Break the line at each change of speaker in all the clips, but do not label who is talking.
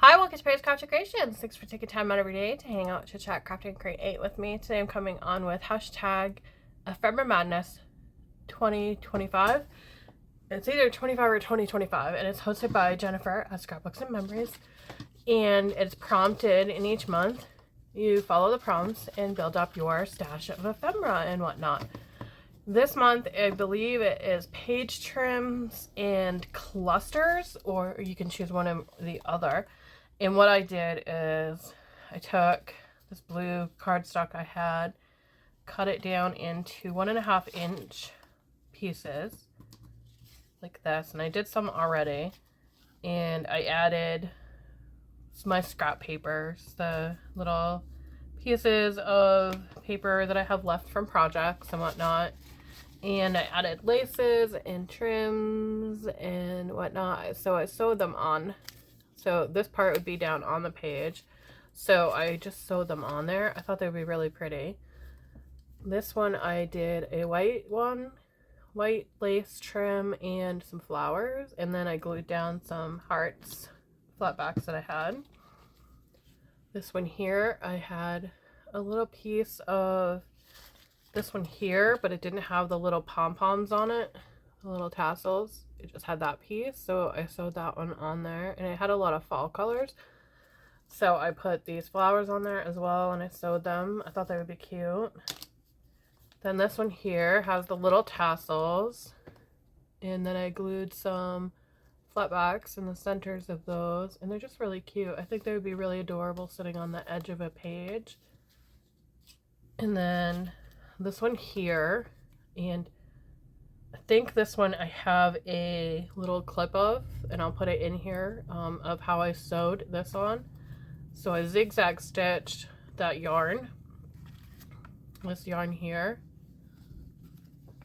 Hi, welcome to Praise Crafting Creations. Thanks for taking time out every day to hang out, chit chat, craft, and create with me. Today I'm coming on with hashtag Ephemera Madness 2025. It's either 25 or 2025, and it's hosted by Jennifer at Scrapbooks and Memories. And it's prompted in each month. You follow the prompts and build up your stash of ephemera and whatnot. This month, I believe it is page trims and clusters, or you can choose one or the other. And what I did is I took this blue cardstock I had, cut it down into 1.5-inch pieces like this. And I did some already. And I added my scrap papers, the little pieces of paper that I have left from projects and whatnot. And I added laces and trims and whatnot. So I sewed them on. So this part would be down on the page. So I just sewed them on there. I thought they would be really pretty. This one I did a white one, white lace trim and some flowers. And then I glued down some hearts, flat backs that I had. This one here, I had a little piece of this one here, but it didn't have the little pom-poms on it, the little tassels. It just had that piece, so I sewed that one on there, and it had a lot of fall colors, so I put these flowers on there as well, and I sewed them. I thought they would be cute. Then this one here has the little tassels, and then I glued some flat backs in the centers of those, and they're just really cute. I think they would be really adorable sitting on the edge of a page. And then this one here, and I think this one I have a little clip of, and I'll put it in here, of how I sewed this on. So I zigzag stitched that yarn, this yarn here.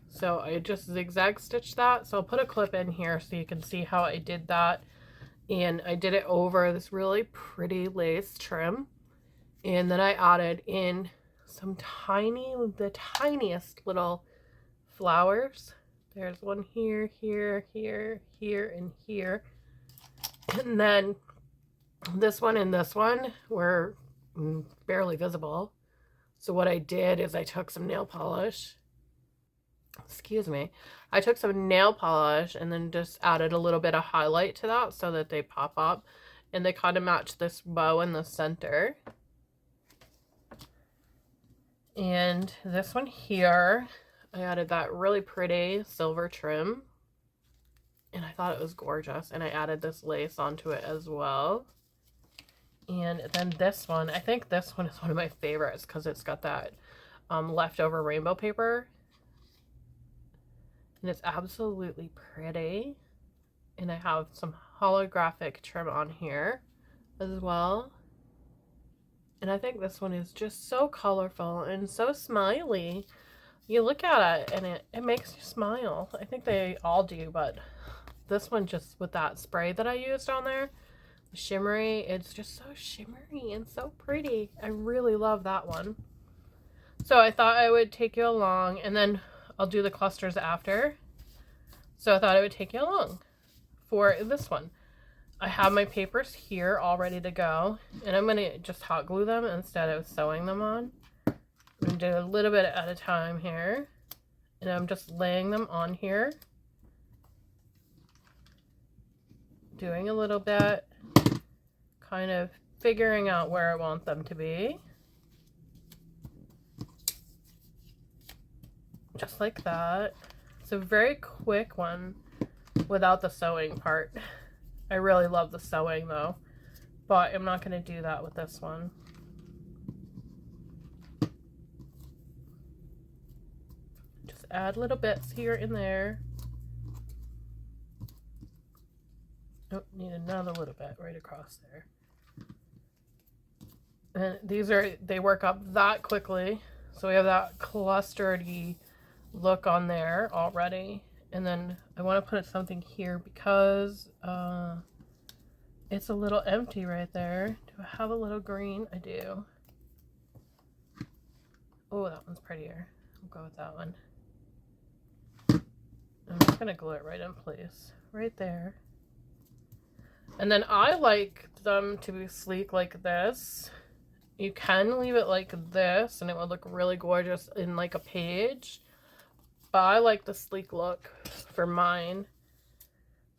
So I just zigzag stitched that. So I'll put a clip in here so you can see how I did that. And I did it over this really pretty lace trim. And then I added in some the tiniest little flowers. There's one here, here, here, here, and here. And then this one and this one were barely visible. So what I did is I took some nail polish. Excuse me. I took some nail polish and then just added a little bit of highlight to that so that they pop up. And they kind of match this bow in the center. And this one here, I added that really pretty silver trim, and I thought it was gorgeous, and I added this lace onto it as well. And then this one, I think this one is one of my favorites because it's got that leftover rainbow paper, and it's absolutely pretty. And I have some holographic trim on here as well. And I think this one is just so colorful and so smiley. You look at it and it makes you smile. I think they all do, but this one, just with that spray that I used on there, the shimmery, it's just so shimmery and so pretty. I really love that one. So I thought I would take you along, and then I'll do the clusters after. So I thought I would take you along for this one. I have my papers here all ready to go, and I'm going to just hot glue them instead of sewing them on. I'm going to do a little bit at a time here, and I'm just laying them on here, doing a little bit, kind of figuring out where I want them to be, just like that. It's a very quick one without the sewing part. I really love the sewing though, but I'm not going to do that with this one. Just add little bits here and there. Oh, need another little bit right across there. And they work up that quickly. So we have that clustered-y look on there already. And then I want to put something here because it's a little empty right there. Do I have a little green? I do. Oh, that one's prettier. I'll go with that one. I'm just going to glue it right in place. Right there. And then I like them to be sleek like this. You can leave it like this and it would look really gorgeous in like a page. But I like the sleek look for mine.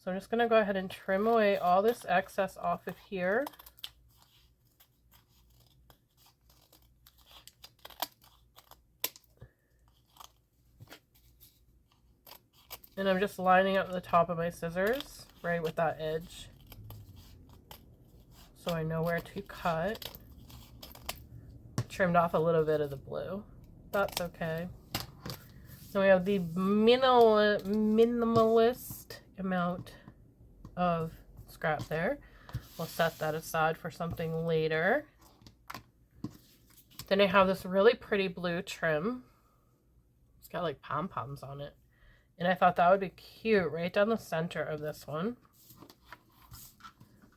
So I'm just going to go ahead and trim away all this excess off of here. And I'm just lining up the top of my scissors right with that edge, so I know where to cut. Trimmed off a little bit of the blue. That's okay. So we have the minimalist amount of scrap there. We'll set that aside for something later. Then I have this really pretty blue trim. It's got like pom-poms on it. And I thought that would be cute right down the center of this one.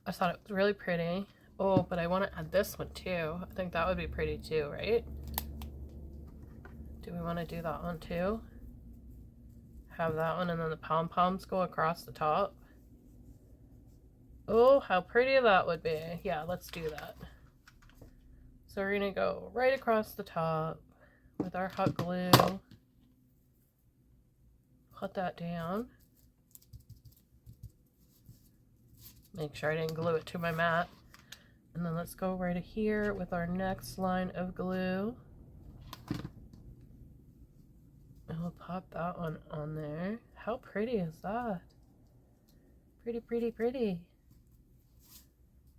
I thought it was really pretty. Oh, but I want to add this one too. I think that would be pretty too, right? Do we want to do that one too? Have that one and then the pom-poms go across the top. Oh, how pretty that would be. Yeah, let's do that. So we're going to go right across the top with our hot glue. Put that down. Make sure I didn't glue it to my mat. And then let's go right here with our next line of glue. And we'll pop that one on there. How pretty is that? Pretty, pretty, pretty.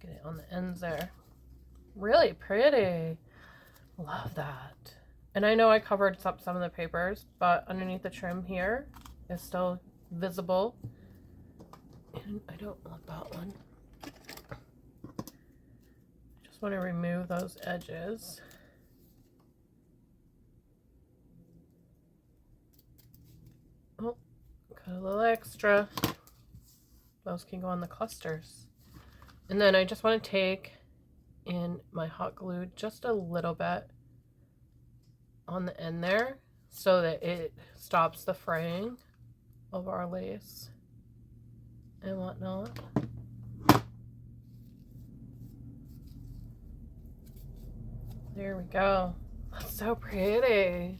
Get it on the ends there. Really pretty. Love that. And I know I covered up some of the papers, but underneath the trim here is still visible. And I don't want that one. Just want to remove those edges. Oh, got a little extra. Those can go on the clusters. And then I just want to take in my hot glue just a little bit on the end there so that it stops the fraying of our lace and whatnot. There we go. That's so pretty.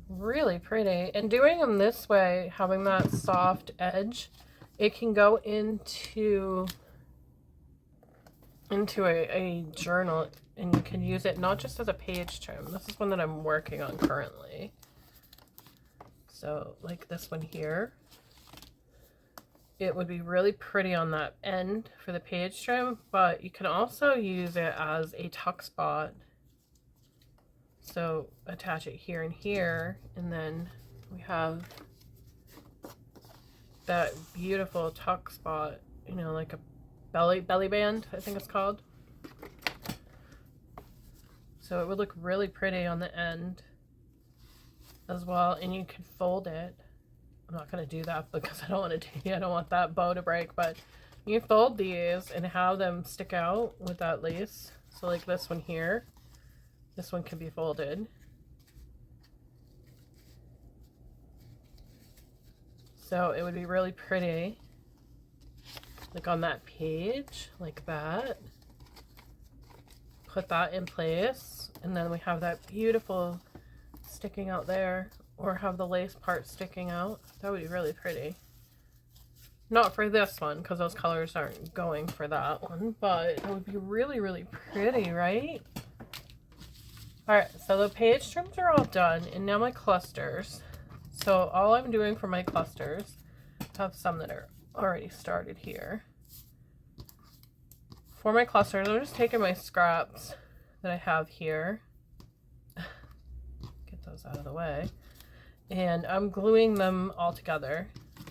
Really pretty. And doing them this way, having that soft edge, it can go into a journal, and you can use it not just as a page trim. This is one that I'm working on currently. So like this one here, it would be really pretty on that end for the page trim, but you can also use it as a tuck spot. So attach it here and here, and then we have that beautiful tuck spot, you know, like a belly band, I think it's called. So it would look really pretty on the end as well, and you can fold it. I'm not going to do that because I don't want that bow to break, but you fold these and have them stick out with that lace. So like this one here, this one can be folded. So it would be really pretty, like on that page, like that. Put that in place, and then we have that beautiful sticking out there, or have the lace part sticking out. That would be really pretty. Not for this one, because those colors aren't going for that one, but it would be really, really pretty, right? Alright, so the page trims are all done, and now my clusters. So all I'm doing for my clusters, I have some that are already started here. For my clusters, I'm just taking my scraps that I have here. Get those out of the way. And I'm gluing them all together.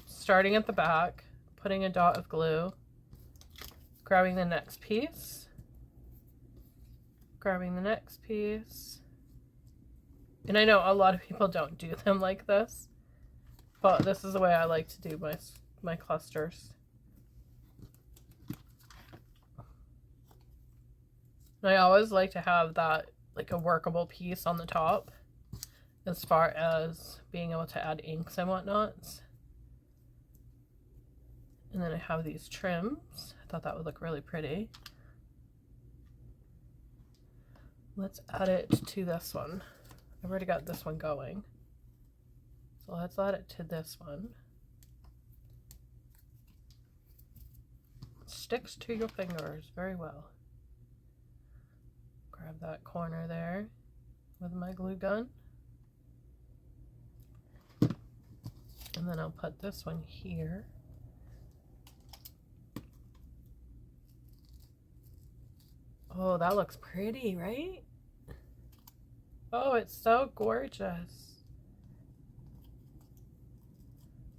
Starting at the back, putting a dot of glue, grabbing the next piece, grabbing the next piece. And I know a lot of people don't do them like this, but this is the way I like to do my clusters. And I always like to have that, like a workable piece on the top as far as being able to add inks and whatnot. And then I have these trims. I thought that would look really pretty. Let's add it to this one. I've already got this one going. So let's add it to this one. It sticks to your fingers very well. Grab that corner there with my glue gun. And then I'll put this one here. Oh, that looks pretty, right? Oh, it's so gorgeous.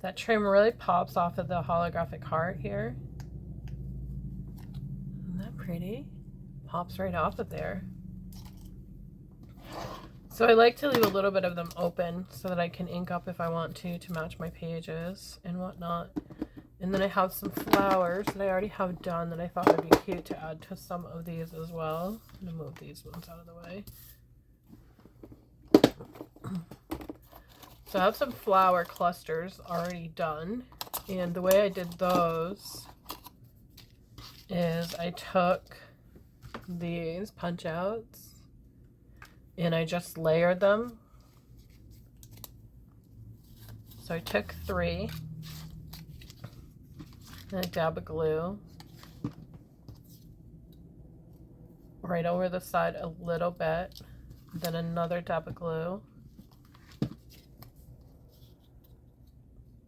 That trim really pops off of the holographic heart here. Isn't that pretty? Pops right off of there. So I like to leave a little bit of them open so that I can ink up if I want to match my pages and whatnot. And then I have some flowers that I already have done that I thought would be cute to add to some of these as well. I'm going to move these ones out of the way. So I have some flower clusters already done. And the way I did those is I took these punch outs and I just layered them. So I took 3. And a dab of glue right over the side a little bit, then another dab of glue,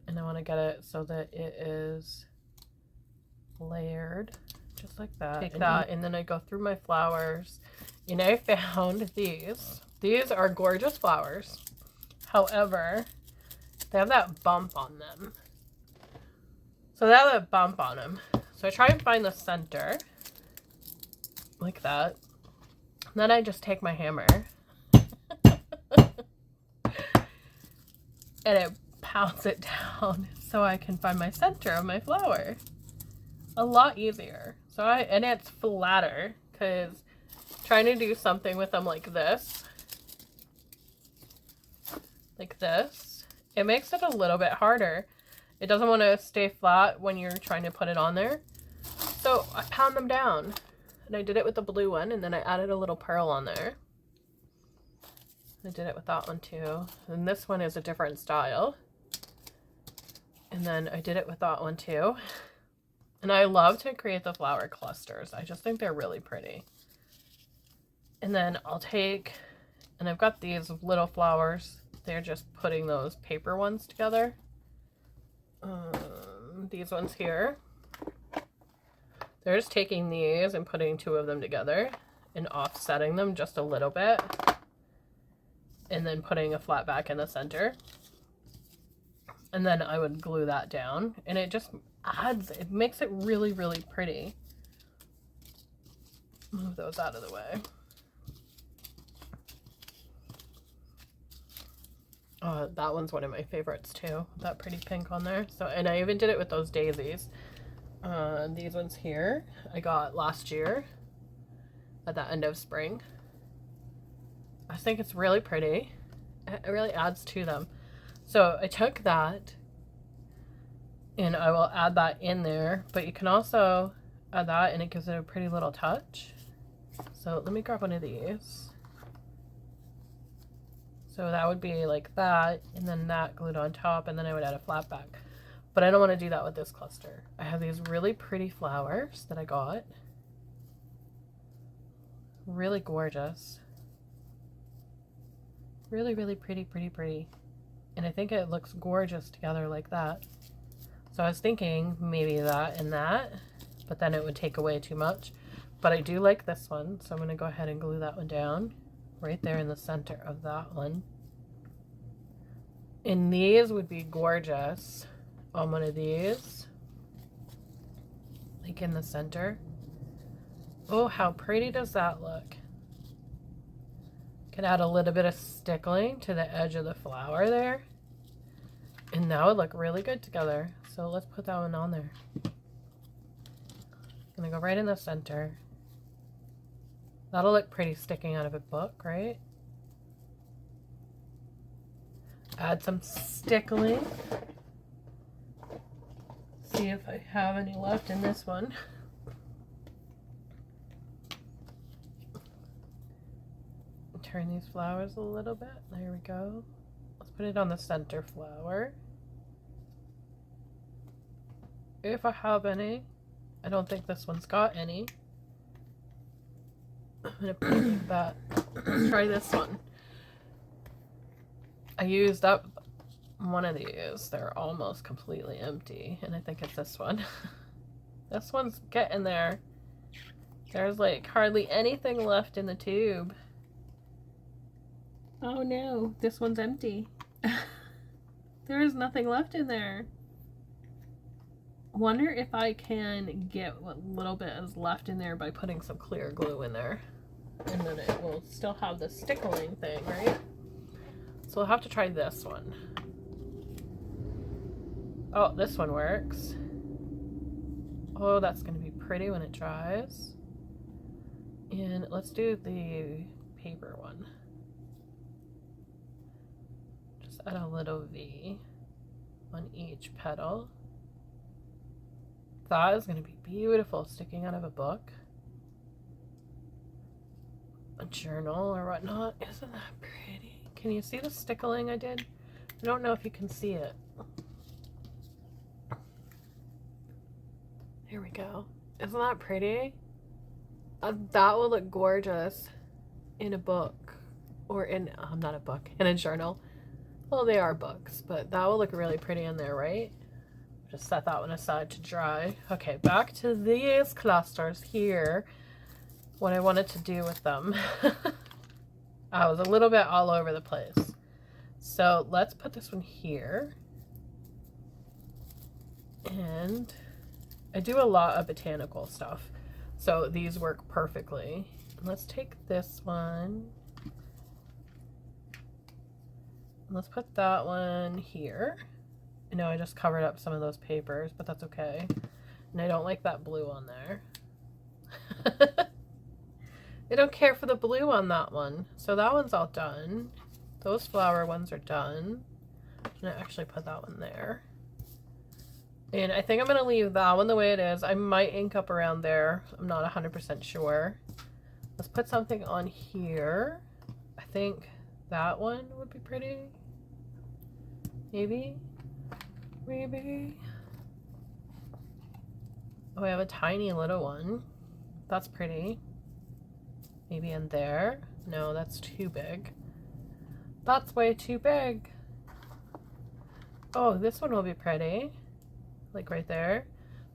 and I want to get it so that it is layered just like that. Take that, and then I go through my flowers, and I found these. These are gorgeous flowers. However, they have that bump on them. So they have a bump on them. So I try and find the center, like that. And then I just take my hammer and it pounds it down so I can find my center of my flower. A lot easier. And it's flatter, because trying to do something with them like this, it makes it a little bit harder. It doesn't want to stay flat when you're trying to put it on there. So I pound them down. And I did it with the blue one, and then I added a little pearl on there. I did it with that one too. And this one is a different style. And then I did it with that one too. And I love to create the flower clusters. I just think they're really pretty. And then I'll take, and I've got these little flowers. They're just putting those paper ones together. These ones here, they're just taking these and putting 2 of them together and offsetting them just a little bit, and then putting a flat back in the center, and then I would glue that down, and it just it makes it really, really pretty. Move those out of the way. That one's one of my favorites too. That pretty pink on there. So, and I even did it with those daisies. These ones here I got last year at the end of spring. I think it's really pretty. It really adds to them. So I took that and I will add that in there, but you can also add that and it gives it a pretty little touch. So let me grab one of these. So that would be like that, and then that glued on top, and then I would add a flat back. But I don't want to do that with this cluster. I have these really pretty flowers that I got. Really gorgeous. Really, really pretty, pretty, pretty. And I think it looks gorgeous together like that. So I was thinking maybe that and that, but then it would take away too much. But I do like this one, so I'm going to go ahead and glue that one down. Right there in the center of that one. And these would be gorgeous on one of these, like in the center. Oh, how pretty does that look? Can add a little bit of stickling to the edge of the flower there, and that would look really good together. So let's put that one on there. I'm gonna go right in the center. That'll look pretty sticking out of a book, right? Add some stickling. See if I have any left in this one. Turn these flowers a little bit. There we go. Let's put it on the center flower. If I have any. I don't think this one's got any. I'm gonna put it like that. Let's try this one. I used up one of these. They're almost completely empty, and I think it's this one. This one's getting there. There's like hardly anything left in the tube. Oh no, this one's empty. There is nothing left in there. Wonder if I can get what little bit is left in there by putting some clear glue in there. And then it will still have the stickling thing, right? So we'll have to try this one. Oh, this one works. Oh, that's going to be pretty when it dries. And let's do the paper one. Just add a little V on each petal. That is going to be beautiful sticking out of a book, a journal, or whatnot. Isn't that pretty? Can you see the stickling I did? I don't know if you can see it. Here we go. Isn't that pretty? That will look gorgeous in a book, or in, not a book, in a journal. Well, they are books, but that will look really pretty in there, right? Just set that one aside to dry. Okay, back to these clusters here. What I wanted to do with them. I was a little bit all over the place. So let's put this one here. And I do a lot of botanical stuff, so these work perfectly. Let's take this one. Let's put that one here. I know I just covered up some of those papers, but that's okay. And I don't like that blue on there. I don't care for the blue on that one. So that one's all done. Those flower ones are done. I'm gonna actually put that one there. And I think I'm gonna leave that one the way it is. I might ink up around there. I'm not 100% sure. Let's put something on here. I think that one would be pretty. Maybe. Maybe. Oh, I have a tiny little one. That's pretty. Maybe in there. No, that's too big. That's way too big. Oh, this one will be pretty. Like right there.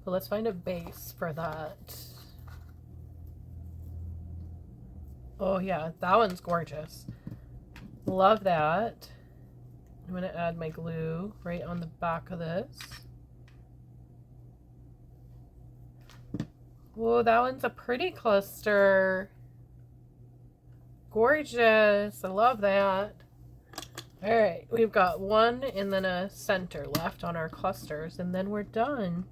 But let's find a base for that. Oh yeah, that one's gorgeous. Love that. I'm going to add my glue right on the back of this. Whoa, that one's a pretty cluster. Gorgeous. I love that. All right, we've got one and then a center left on our clusters, and then we're done.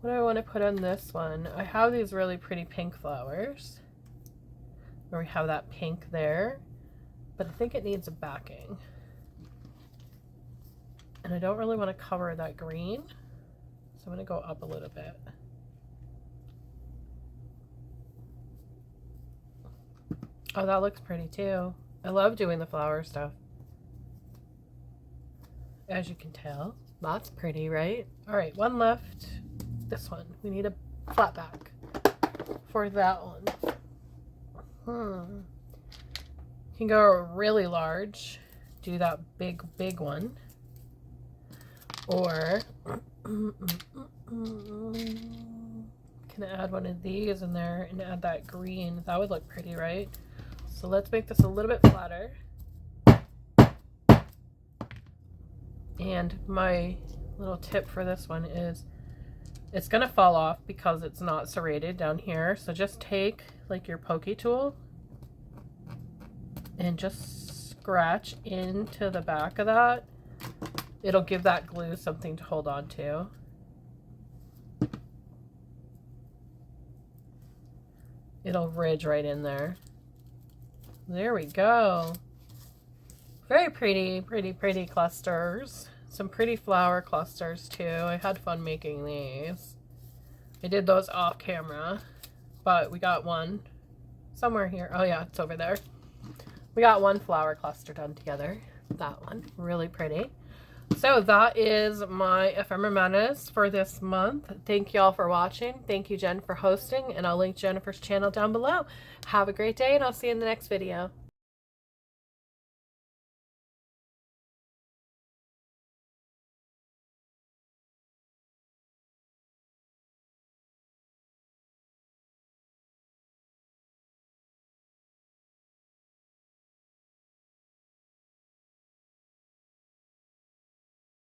What do I want to put on this one? I have these really pretty pink flowers, where we have that pink there, but I think it needs a backing. And I don't really want to cover that green, so I'm going to go up a little bit. Oh, that looks pretty too. I love doing the flower stuff. As you can tell, that's pretty, right? All right, one left. This one. We need a flat back for that one. You can go really large, do that big one. Or can add one of these in there and add that green. That would look pretty, right? So let's make this a little bit flatter. And my little tip for this one is it's gonna fall off because it's not serrated down here. So just take like your pokey tool and just scratch into the back of that. It'll give that glue something to hold on to. It'll ridge right in there. There we go. Very pretty, pretty, pretty clusters. some pretty flower clusters too. I had fun making these. I did those off camera, but we got one somewhere here. Oh yeah, it's over there. We got one flower cluster done together. That one, really pretty. So that is my Ephemera Madness for this month. Thank you all for watching. Thank you, Jen, for hosting, and I'll link Jennifer's channel down below. Have a great day, and I'll see you in the next video.